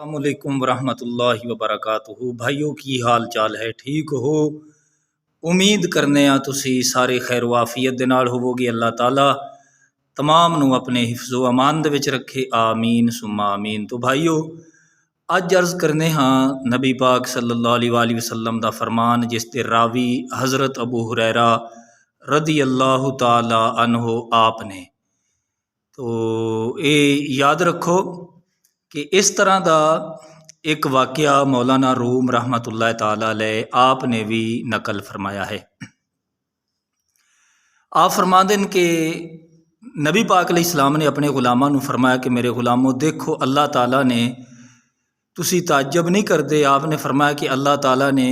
السلام علیکم ورحمۃ اللہ وبرکاتہ۔ بھائیو کی حال چال ہے؟ ٹھیک ہو؟ امید کرنے تسی سارے خیر و عافیت دے نال ہووگے۔ اللہ تعالی تمام نو اپنے حفظ و امان دے وچ رکھے، آمین ثم آمین۔ تو بھائیو اج عرض کرنے ہاں نبی پاک صلی اللہ علیہ وآلہ وسلم دا فرمان، جس تے راوی حضرت ابو ہریرہ رضی اللہ تعالی عنہ آپ نے۔ تو اے یاد رکھو کہ اس طرح دا ایک واقعہ مولانا روم رحمۃ اللہ تعالی علیہ آپ نے بھی نقل فرمایا ہے۔ آپ فرماندے ہیں کہ نبی پاک علیہ السلام نے اپنے غلاماں نو فرمایا کہ میرے غلاموں دیکھو اللہ تعالیٰ نے، تسی تعجب نہیں کردے، آپ نے فرمایا کہ اللہ تعالیٰ نے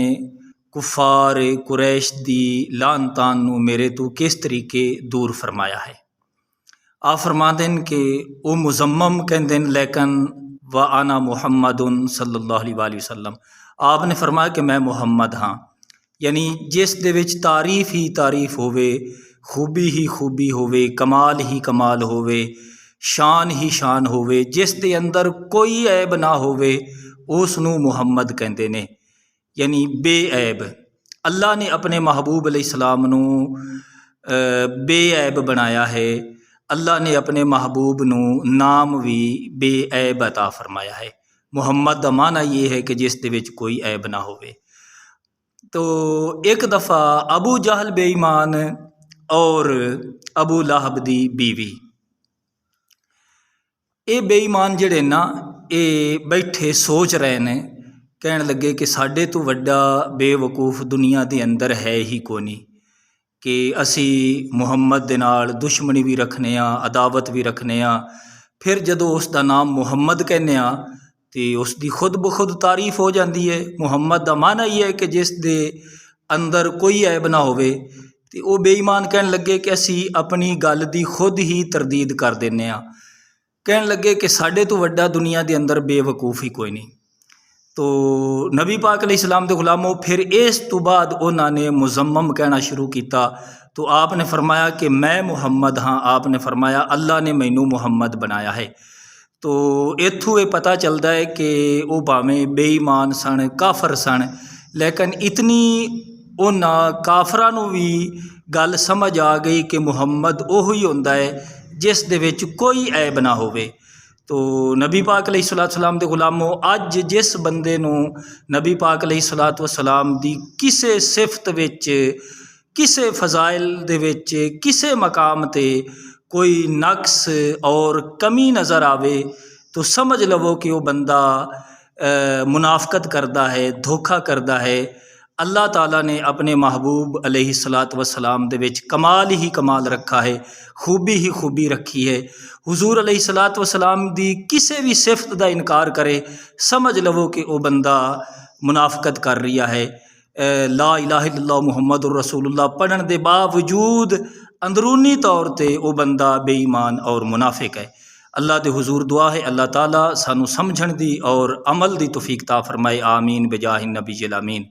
کفار قریش دی لعنتاں نو میرے تو کس طریقے دور فرمایا ہے۔ آپ فرماندے ہیں کہ او مزمم کہندے ہیں لیکن وَأَنَا مُحَمَّدٌ صلی اللہ علیہ وآلہ وسلم، آپ نے فرمایا کہ میں محمد ہاں، یعنی جس دے وچ تعریف ہی تعریف ہووے، خوبی ہی خوبی ہووے، کمال ہی کمال ہووے، شان ہی شان ہووے، جس دے اندر کوئی عیب نہ ہووے اس نو محمد کہندے نے، یعنی بے عیب۔ اللہ نے اپنے محبوب علیہ السلام نو بے عیب بنایا ہے، اللہ نے اپنے محبوب نو نام بھی بے عیب عطا فرمایا ہے۔ محمد دا معنی یہ ہے کہ جس دے وچ کوئی عیب نہ ہوئے۔ تو ایک دفعہ ابو جہل بے ایمان اور ابو لہب دی بیوی، اے بے ایمان جڑے نا اے بیٹھے سوچ رہے نے، کہن لگے کہ ساڈے تو وڈا بے وقوف دنیا دے اندر ہے ہی کونی، کہ اسی محمد دے نال دشمنی بھی رکھنے ہاں، عداوت بھی رکھنے ہاں، پھر جدو اس دا نام محمد کہنے ہاں تے اس دی خود بخود تعریف ہو جاندی ہے۔ محمد دا معنی یہ ہے کہ جس دے اندر کوئی عیب نہ ہوئے، تے او بے ایمان کہن لگے کہ اسی اپنی گل دی خود ہی تردید کر دینے ہاں، کہن لگے کہ ساڈے تو وڈا دنیا دے اندر بے وقوف ہی کوئی نہیں۔ تو نبی پاک علیہ السلام دے غلاموں پھر اس تو بعد انہوں نے مزمم کہنا شروع کیتا، تو آپ نے فرمایا کہ میں محمد ہاں، آپ نے فرمایا اللہ نے مینوں محمد بنایا ہے۔ تو اتھوں یہ پتہ چلتا ہے کہ وہ بھاویں بے ایمان سن، کافر سن، لیکن اتنی انہاں کافراں نو بھی گل سمجھ آ گئی کہ محمد اوہی ہوندا ہے جس دے وچ کوئی عیب نہ ہووے۔ تو نبی پاک علیہ السلام دے غلاموں اج جس بندے نو نبی پاک علیہ السلام دی کسے صفت وچ، کسے فضائل دے وچ، کسے مقام تے کوئی نقص اور کمی نظر آوے تو سمجھ لو کہ وہ بندہ منافقت کردا ہے، دھوکہ کردا ہے۔ اللہ تعالیٰ نے اپنے محبوب علیہ السلام دے وچ کمال ہی کمال رکھا ہے، خوبی ہی خوبی رکھی ہے۔ حضور علیہ السلام دی کسے بھی صفت دا انکار کرے، سمجھ لو کہ وہ بندہ منافقت کر رہا ہے۔ لا الہ الا اللہ محمد الرسول اللہ پڑھن دے باوجود اندرونی طور تے وہ بندہ بے ایمان اور منافق ہے۔ اللہ دے حضور دعا ہے اللہ تعالیٰ سانو سمجھن دی اور عمل دی توفیق عطا فرمائے، آمین بجاہ النبی الامین۔